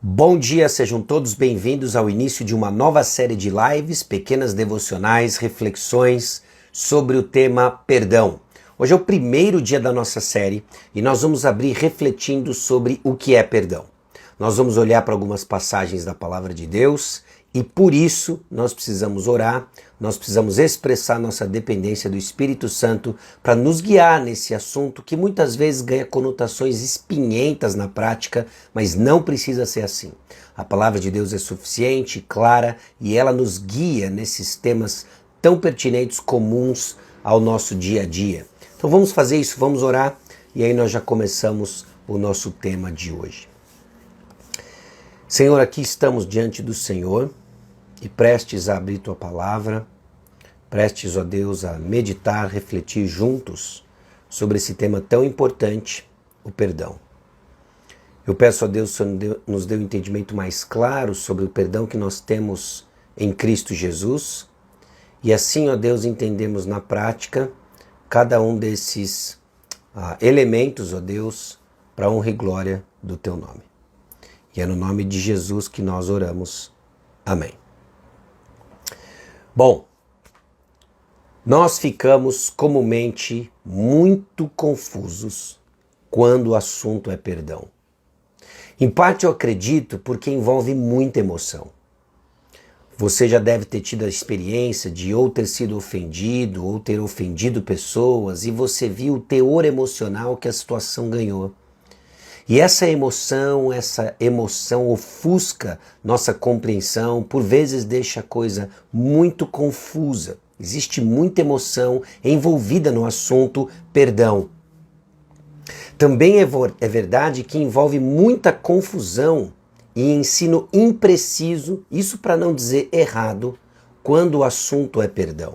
Bom dia, sejam todos bem-vindos ao início de uma nova série de lives, pequenas devocionais, reflexões sobre o tema perdão. Hoje é o primeiro dia da nossa série e nós vamos abrir refletindo sobre o que é perdão. Nós vamos olhar para algumas passagens da Palavra de Deus e por isso nós precisamos orar, nós precisamos expressar nossa dependência do Espírito Santo para nos guiar nesse assunto que muitas vezes ganha conotações espinhentas na prática, mas não precisa ser assim. A Palavra de Deus é suficiente, clara e ela nos guia nesses temas tão pertinentes, comuns ao nosso dia a dia. Então vamos fazer isso, vamos orar e aí nós já começamos o nosso tema de hoje. Senhor, aqui estamos diante do Senhor e prestes a abrir Tua Palavra, prestes, ó Deus, a meditar, refletir juntos sobre esse tema tão importante, o perdão. Eu peço a Deus que o Senhor nos dê um entendimento mais claro sobre o perdão que nós temos em Cristo Jesus e assim, ó Deus, entendemos na prática cada um desses elementos, ó Deus, para a honra e glória do Teu nome. E é no nome de Jesus que nós oramos. Amém. Bom, nós ficamos comumente muito confusos quando o assunto é perdão. Em parte eu acredito porque envolve muita emoção. Você já deve ter tido a experiência de ou ter sido ofendido ou ter ofendido pessoas e você viu o teor emocional que a situação ganhou. E essa emoção ofusca nossa compreensão, por vezes deixa a coisa muito confusa. Existe muita emoção envolvida no assunto perdão. Também é verdade que envolve muita confusão e ensino impreciso, isso para não dizer errado, quando o assunto é perdão.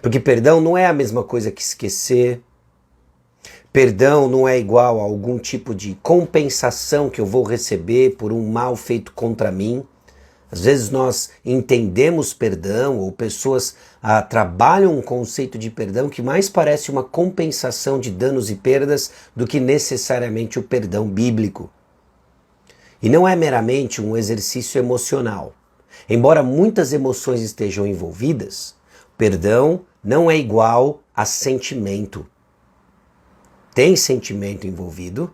Porque perdão não é a mesma coisa que esquecer. Perdão não é igual a algum tipo de compensação que eu vou receber por um mal feito contra mim. Às vezes nós entendemos perdão ou pessoas trabalham um conceito de perdão que mais parece uma compensação de danos e perdas do que necessariamente o perdão bíblico. E não é meramente um exercício emocional. Embora muitas emoções estejam envolvidas, perdão não é igual a sentimento. Tem sentimento envolvido,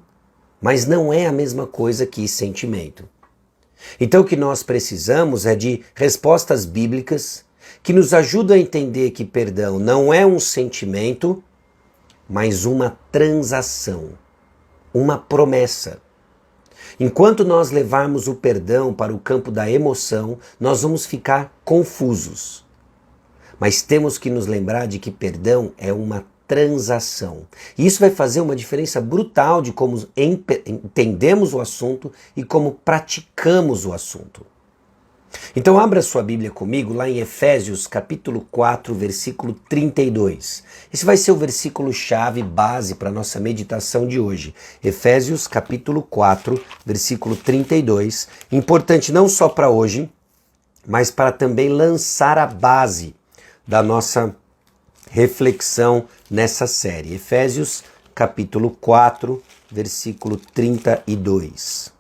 mas não é a mesma coisa que sentimento. Então o que nós precisamos é de respostas bíblicas que nos ajudam a entender que perdão não é um sentimento, mas uma transação, uma promessa. Enquanto nós levarmos o perdão para o campo da emoção, nós vamos ficar confusos. Mas temos que nos lembrar de que perdão é uma transação. E isso vai fazer uma diferença brutal de como entendemos o assunto e como praticamos o assunto. Então abra sua Bíblia comigo lá em Efésios capítulo 4, versículo 32. Esse vai ser o versículo chave, base para a nossa meditação de hoje. Efésios capítulo 4, versículo 32. Importante não só para hoje, mas para também lançar a base da nossa reflexão nessa série. Efésios capítulo 4, versículo 32.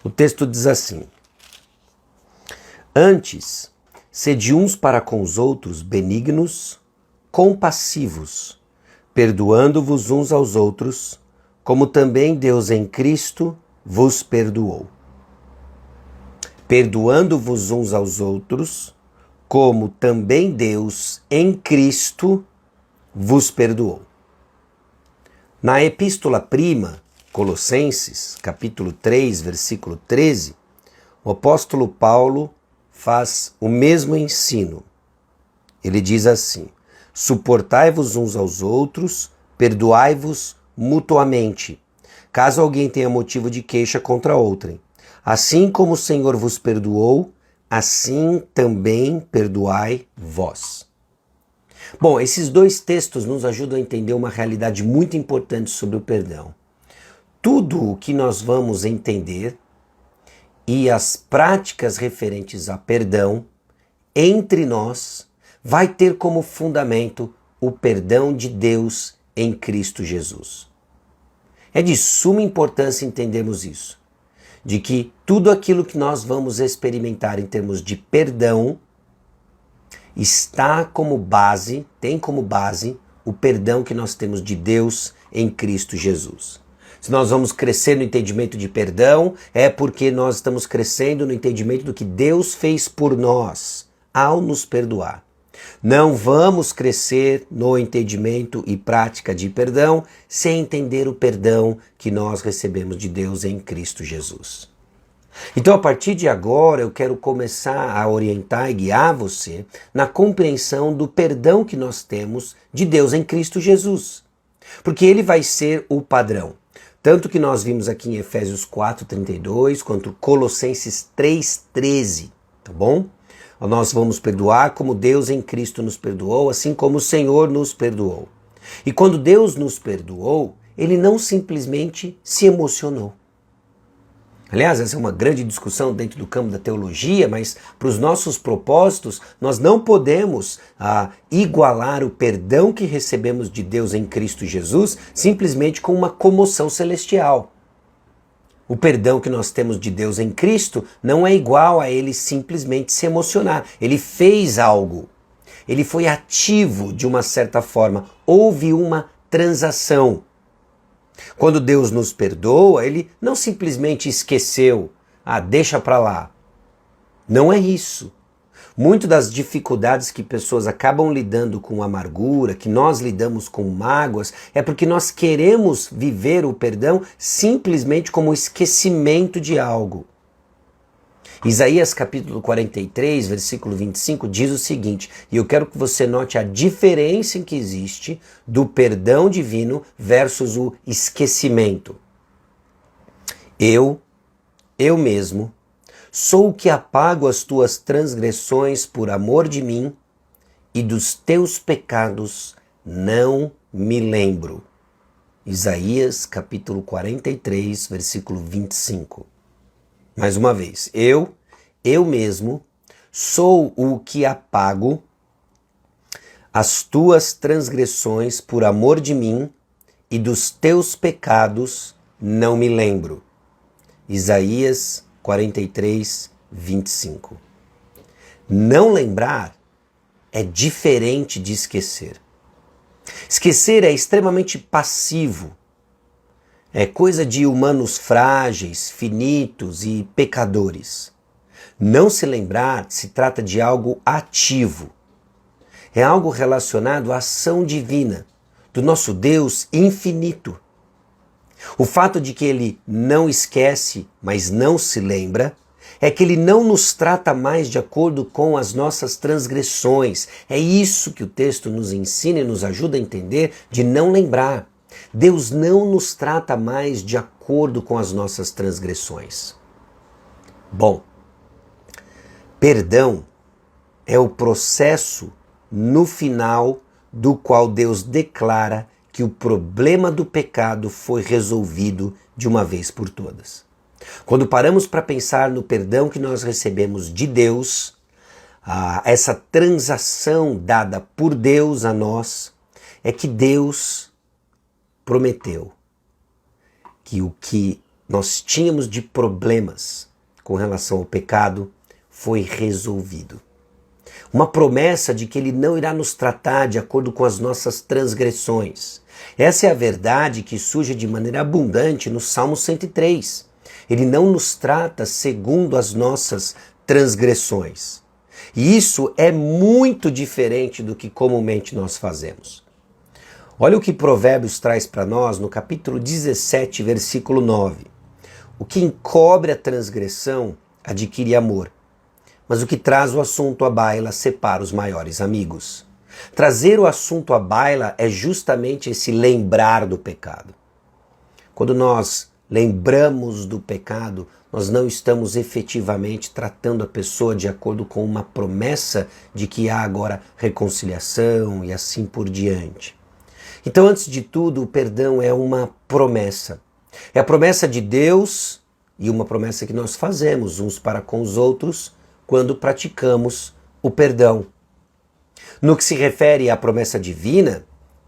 O texto diz assim: Antes, sede uns para com os outros benignos, compassivos, perdoando-vos uns aos outros, como também Deus em Cristo vos perdoou. Perdoando-vos uns aos outros, como também Deus em Cristo vos perdoou. Na epístola prima, Colossenses, capítulo 3, versículo 13, o apóstolo Paulo faz o mesmo ensino. Ele diz assim: suportai-vos uns aos outros, perdoai-vos mutuamente, caso alguém tenha motivo de queixa contra outrem. Assim como o Senhor vos perdoou, assim também perdoai vós. Bom, esses dois textos nos ajudam a entender uma realidade muito importante sobre o perdão. Tudo o que nós vamos entender e as práticas referentes a perdão entre nós vai ter como fundamento o perdão de Deus em Cristo Jesus. É de suma importância entendermos isso, de que tudo aquilo que nós vamos experimentar em termos de perdão está como base, tem como base o perdão que nós temos de Deus em Cristo Jesus. Se nós vamos crescer no entendimento de perdão, é porque nós estamos crescendo no entendimento do que Deus fez por nós ao nos perdoar. Não vamos crescer no entendimento e prática de perdão sem entender o perdão que nós recebemos de Deus em Cristo Jesus. Então, a partir de agora, eu quero começar a orientar e guiar você na compreensão do perdão que nós temos de Deus em Cristo Jesus. Porque ele vai ser o padrão. Tanto que nós vimos aqui em Efésios 4:32, quanto Colossenses 3:13, tá bom? Nós vamos perdoar como Deus em Cristo nos perdoou, assim como o Senhor nos perdoou. E quando Deus nos perdoou, ele não simplesmente se emocionou. Aliás, essa é uma grande discussão dentro do campo da teologia, mas para os nossos propósitos, nós não podemos igualar o perdão que recebemos de Deus em Cristo Jesus simplesmente com uma comoção celestial. O perdão que nós temos de Deus em Cristo não é igual a ele simplesmente se emocionar. Ele fez algo. Ele foi ativo de uma certa forma. Houve uma transação. Quando Deus nos perdoa, ele não simplesmente esqueceu, deixa pra lá. Não é isso. Muito das dificuldades que pessoas acabam lidando com amargura, que nós lidamos com mágoas, é porque nós queremos viver o perdão simplesmente como esquecimento de algo. Isaías capítulo 43, versículo 25, diz o seguinte, e eu quero que você note a diferença que existe do perdão divino versus o esquecimento. Eu mesmo, sou o que apago as tuas transgressões por amor de mim, e dos teus pecados não me lembro. Isaías capítulo 43, versículo 25. Mais uma vez, eu mesmo, sou o que apago as tuas transgressões por amor de mim e dos teus pecados não me lembro. Isaías 43, 25. Não lembrar é diferente de esquecer. Esquecer é extremamente passivo. É coisa de humanos frágeis, finitos e pecadores. Não se lembrar se trata de algo ativo. É algo relacionado à ação divina, do nosso Deus infinito. O fato de que ele não esquece, mas não se lembra, é que ele não nos trata mais de acordo com as nossas transgressões. É isso que o texto nos ensina e nos ajuda a entender de não lembrar. Deus não nos trata mais de acordo com as nossas transgressões. Bom, perdão é o processo no final do qual Deus declara que o problema do pecado foi resolvido de uma vez por todas. Quando paramos para pensar no perdão que nós recebemos de Deus, essa transação dada por Deus a nós, é que Deus prometeu que o que nós tínhamos de problemas com relação ao pecado foi resolvido. Uma promessa de que ele não irá nos tratar de acordo com as nossas transgressões. Essa é a verdade que surge de maneira abundante no Salmo 103. Ele não nos trata segundo as nossas transgressões. E isso é muito diferente do que comumente nós fazemos. Olha o que Provérbios traz para nós no capítulo 17, versículo 9. O que encobre a transgressão adquire amor, mas o que traz o assunto à baila separa os maiores amigos. Trazer o assunto à baila é justamente esse lembrar do pecado. Quando nós lembramos do pecado, nós não estamos efetivamente tratando a pessoa de acordo com uma promessa de que há agora reconciliação e assim por diante. Então, antes de tudo, o perdão é uma promessa. É a promessa de Deus e uma promessa que nós fazemos uns para com os outros quando praticamos o perdão. No que se refere à promessa divina,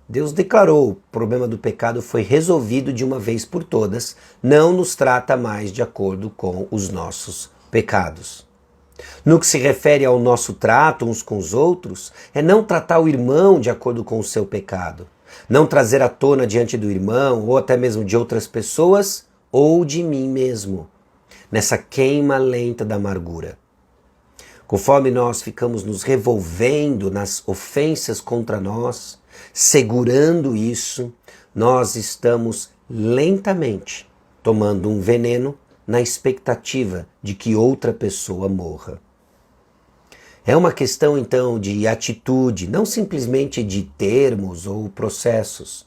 Deus declarou o problema do pecado foi resolvido de uma vez por todas, não nos trata mais de acordo com os nossos pecados. No que se refere ao nosso trato uns com os outros, é não tratar o irmão de acordo com o seu pecado, não trazer à tona diante do irmão ou até mesmo de outras pessoas ou de mim mesmo, nessa queima lenta da amargura. Conforme nós ficamos nos revolvendo nas ofensas contra nós, segurando isso, nós estamos lentamente tomando um veneno na expectativa de que outra pessoa morra. É uma questão então de atitude, não simplesmente de termos ou processos.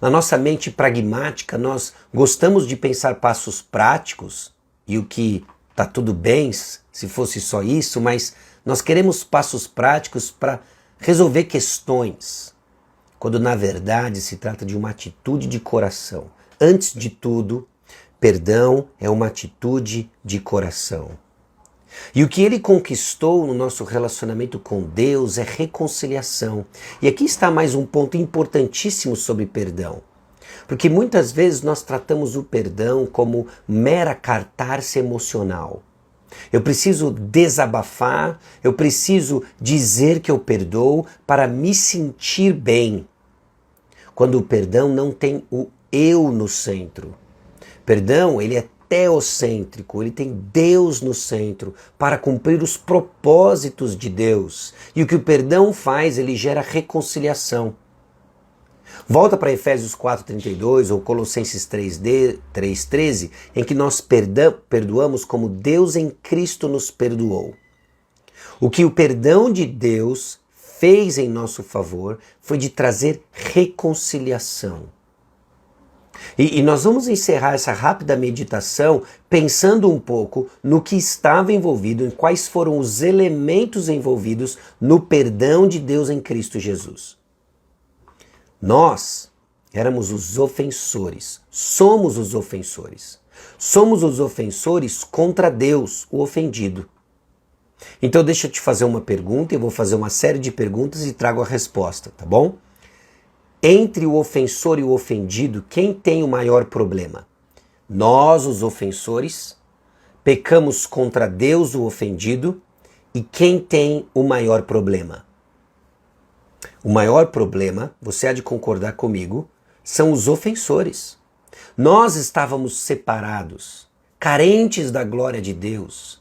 Na nossa mente pragmática, nós gostamos de pensar passos práticos e o que está tudo bem se fosse só isso, mas nós queremos passos práticos para resolver questões, quando na verdade se trata de uma atitude de coração. Antes de tudo, perdão é uma atitude de coração. E o que ele conquistou no nosso relacionamento com Deus é reconciliação. E aqui está mais um ponto importantíssimo sobre perdão. Porque muitas vezes nós tratamos o perdão como mera catarse emocional. Eu preciso desabafar, eu preciso dizer que eu perdoo para me sentir bem. Quando o perdão não tem o eu no centro. Perdão, ele é teocêntrico, ele tem Deus no centro para cumprir os propósitos de Deus. E o que o perdão faz, ele gera reconciliação. Volta para Efésios 4,32 ou Colossenses 3,13, em que nós perdoamos como Deus em Cristo nos perdoou. O que o perdão de Deus fez em nosso favor foi de trazer reconciliação. E nós vamos encerrar essa rápida meditação pensando um pouco no que estava envolvido, em quais foram os elementos envolvidos no perdão de Deus em Cristo Jesus. Nós éramos os ofensores, somos os ofensores. Somos os ofensores contra Deus, o ofendido. Então deixa eu te fazer uma pergunta, eu vou fazer uma série de perguntas e trago a resposta, tá bom? Entre o ofensor e o ofendido, quem tem o maior problema? Nós, os ofensores, pecamos contra Deus, o ofendido, e quem tem o maior problema? O maior problema, você há de concordar comigo, são os ofensores. Nós estávamos separados, carentes da glória de Deus.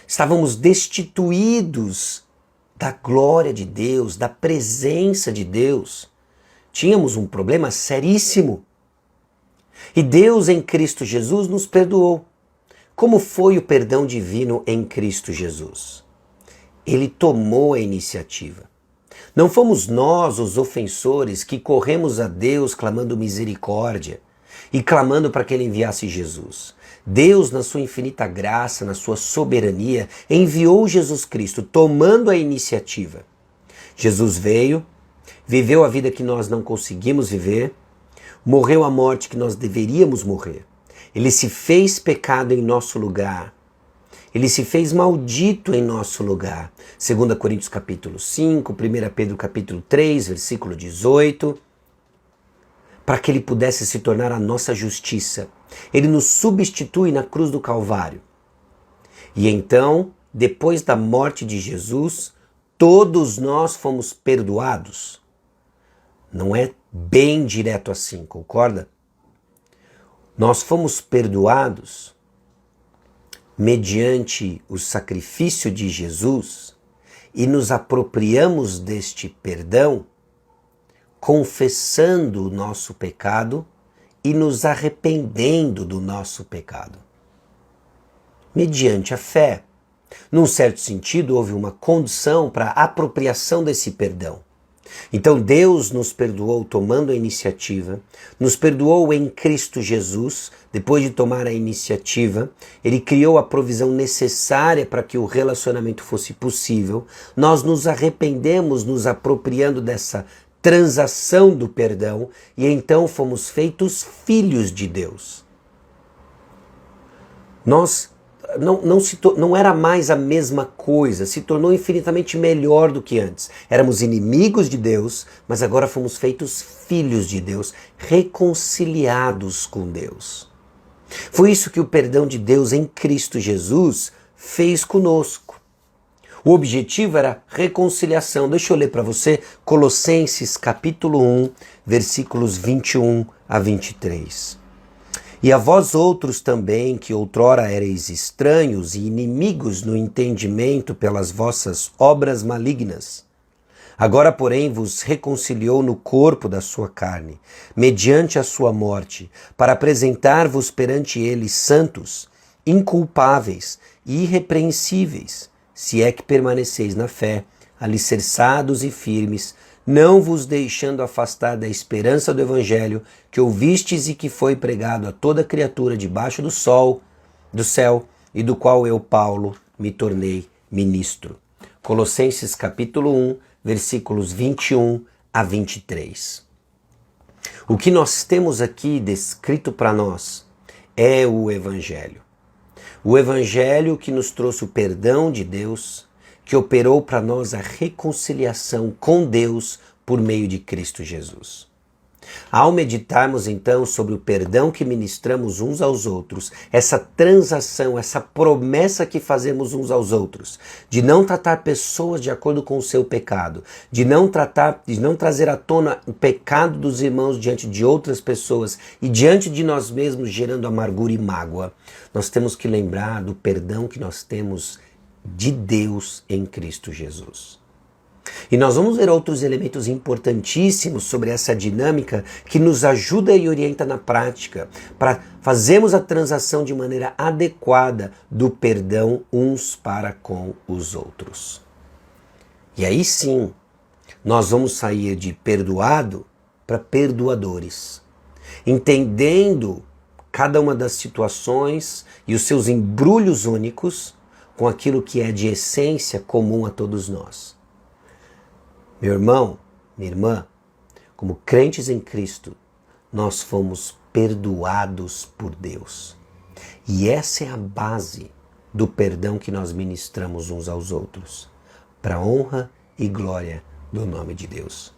Estávamos destituídos da glória de Deus, da presença de Deus. Tínhamos um problema seríssimo. E Deus em Cristo Jesus nos perdoou. Como foi o perdão divino em Cristo Jesus? Ele tomou a iniciativa. Não fomos nós, os ofensores, que corremos a Deus clamando misericórdia e clamando para que Ele enviasse Jesus. Deus, na sua infinita graça, na sua soberania, enviou Jesus Cristo, tomando a iniciativa. Jesus veio, viveu a vida que nós não conseguimos viver, morreu a morte que nós deveríamos morrer. Ele se fez pecado em nosso lugar. Ele se fez maldito em nosso lugar. 2 Coríntios capítulo 5, 1 Pedro capítulo 3, versículo 18. Para que ele pudesse se tornar a nossa justiça. Ele nos substitui na cruz do Calvário. E então, depois da morte de Jesus, todos nós fomos perdoados. Não é bem direto assim, concorda? Nós fomos perdoados mediante o sacrifício de Jesus e nos apropriamos deste perdão confessando o nosso pecado e nos arrependendo do nosso pecado. Mediante a fé. Num certo sentido, houve uma condição para a apropriação desse perdão. Então Deus nos perdoou tomando a iniciativa, nos perdoou em Cristo Jesus, depois de tomar a iniciativa, Ele criou a provisão necessária para que o relacionamento fosse possível, nós nos arrependemos nos apropriando dessa transação do perdão e então fomos feitos filhos de Deus. Nós não era mais a mesma coisa, se tornou infinitamente melhor do que antes. Éramos inimigos de Deus, mas agora fomos feitos filhos de Deus, reconciliados com Deus. Foi isso que o perdão de Deus em Cristo Jesus fez conosco. O objetivo era reconciliação. Deixa eu ler para você Colossenses capítulo 1, versículos 21 a 23. E a vós outros também, que outrora erais estranhos e inimigos no entendimento pelas vossas obras malignas, agora, porém, vos reconciliou no corpo da sua carne, mediante a sua morte, para apresentar-vos perante ele santos, inculpáveis e irrepreensíveis, se é que permaneceis na fé, alicerçados e firmes, não vos deixando afastar da esperança do Evangelho que ouvistes e que foi pregado a toda criatura debaixo do céu, e do qual eu, Paulo, me tornei ministro. Colossenses capítulo 1, versículos 21 a 23. O que nós temos aqui descrito para nós é o Evangelho. O Evangelho que nos trouxe o perdão de Deus, que operou para nós a reconciliação com Deus por meio de Cristo Jesus. Ao meditarmos então sobre o perdão que ministramos uns aos outros, essa transação, essa promessa que fazemos uns aos outros, de não tratar pessoas de acordo com o seu pecado, de não trazer à tona o pecado dos irmãos diante de outras pessoas e diante de nós mesmos, gerando amargura e mágoa, nós temos que lembrar do perdão que nós temos de Deus em Cristo Jesus. E nós vamos ver outros elementos importantíssimos sobre essa dinâmica que nos ajuda e orienta na prática para fazermos a transação de maneira adequada do perdão uns para com os outros. E aí sim, nós vamos sair de perdoado para perdoadores, entendendo cada uma das situações e os seus embrulhos únicos com aquilo que é de essência comum a todos nós. Meu irmão, minha irmã, como crentes em Cristo, nós fomos perdoados por Deus. E essa é a base do perdão que nós ministramos uns aos outros, para a honra e glória do nome de Deus.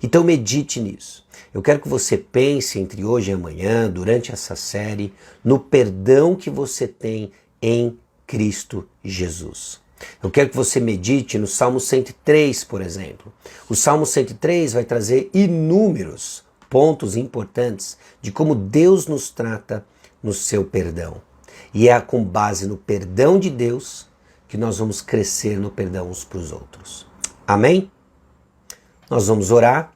Então medite nisso. Eu quero que você pense entre hoje e amanhã, durante essa série, no perdão que você tem em Cristo Jesus. Eu quero que você medite no Salmo 103, por exemplo. O Salmo 103 vai trazer inúmeros pontos importantes de como Deus nos trata no seu perdão. E é com base no perdão de Deus que nós vamos crescer no perdão uns para os outros. Amém? Nós vamos orar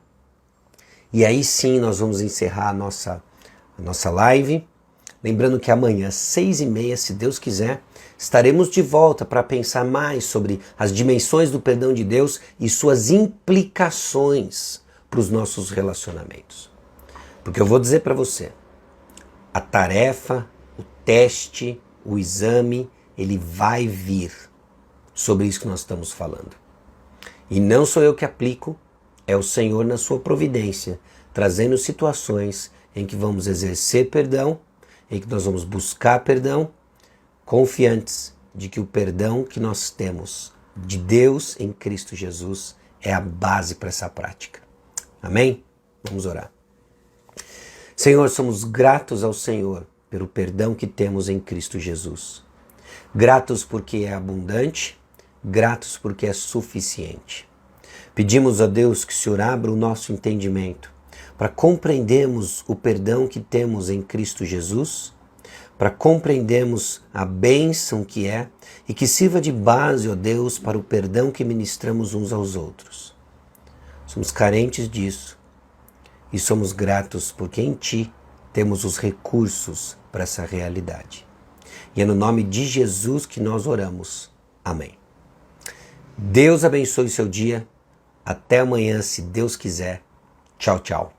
e aí sim nós vamos encerrar a nossa live. Lembrando que amanhã, às 6h30, se Deus quiser, estaremos de volta para pensar mais sobre as dimensões do perdão de Deus e suas implicações para os nossos relacionamentos. Porque eu vou dizer para você, a tarefa, o teste, o exame, ele vai vir sobre isso que nós estamos falando. E não sou eu que aplico, é o Senhor na sua providência, trazendo situações em que vamos exercer perdão, em que nós vamos buscar perdão, confiantes de que o perdão que nós temos de Deus em Cristo Jesus é a base para essa prática. Amém? Vamos orar. Senhor, somos gratos ao Senhor pelo perdão que temos em Cristo Jesus. Gratos porque é abundante, gratos porque é suficiente. Pedimos a Deus que o Senhor abra o nosso entendimento para compreendermos o perdão que temos em Cristo Jesus, para compreendermos a bênção que é e que sirva de base, ó Deus, para o perdão que ministramos uns aos outros. Somos carentes disso e somos gratos porque em Ti temos os recursos para essa realidade. E é no nome de Jesus que nós oramos. Amém. Deus abençoe o seu dia. Até amanhã, se Deus quiser. Tchau, tchau.